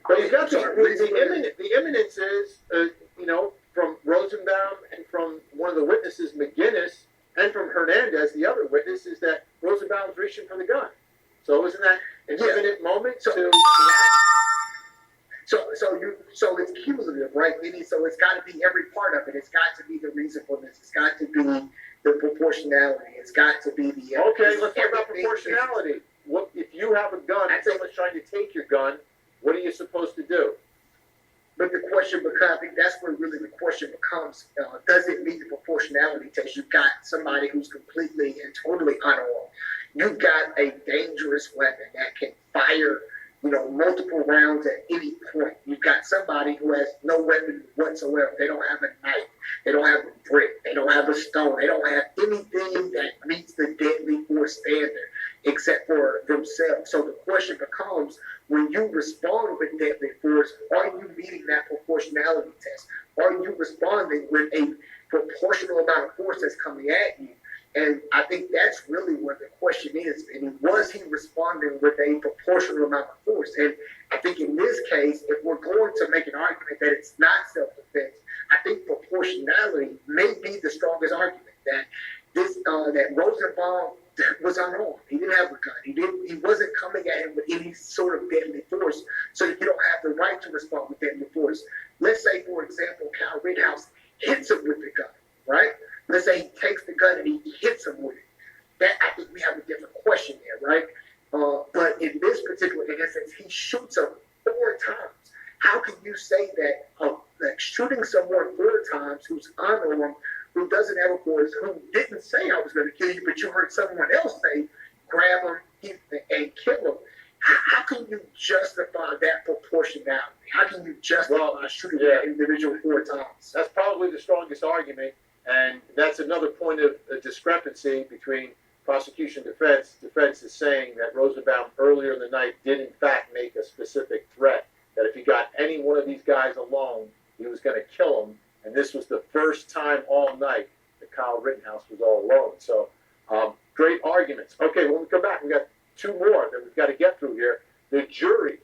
But you got the imminence is, from Rosenbaum and from one of the witnesses, McGinnis, and from Hernandez, the other witness, is that Rosenbaum's reaching for the gun. So isn't that an imminent moment to? So it's cumulative, right? Meaning, so it's got to be every part of it. It's got to be the reasonableness. It's got to be the proportionality. It's got to be the. Okay, let's talk about proportionality. What if you have a gun and someone's trying to take your gun? What are you supposed to do? But the question becomes, I think that's where really the question becomes, does it meet the proportionality test? You've got somebody who's completely and totally unarmed. You've got a dangerous weapon that can fire, multiple rounds at any point. You've got somebody who has no weapon whatsoever. They don't have a knife. They don't have a brick. They don't have a stone. They don't have anything that meets the deadly force standard except for themselves. So the question becomes, when you respond with deadly force, are you meeting that proportionality test? Are you responding with a proportional amount of force that's coming at you? And I think that's really where the question is. And was he responding with a proportional amount of force? And I think in this case, if we're going to make an argument that it's not self-defense, I think proportionality may be the strongest argument that that Rosenbaum was unarmed. He didn't have a gun. He wasn't coming at him with any sort of deadly force. So you don't have the right to respond with deadly force. Let's say, for example, Kyle Rittenhouse hits him with the gun, right? Let's say he takes the gun and he hits him with it. That, I think we have a different question there, right? But in this particular instance, he shoots him 4 times. How can you say that shooting someone 4 times who's unarmed, who doesn't have a voice, who didn't say I was going to kill you, but you heard someone else say, grab him and kill him? How can you justify that proportionality? How can you justify shooting that individual 4 times? That's probably the strongest argument, and that's another point of discrepancy between prosecution and defense. Defense is saying that Rosenbaum earlier in the night did in fact make a specific threat, that if he got any one of these guys alone, he was going to kill them. And this was the first time all night that Kyle Rittenhouse was all alone. So, great arguments. Okay, when we come back, we got 2 more that we've got to get through here. The jury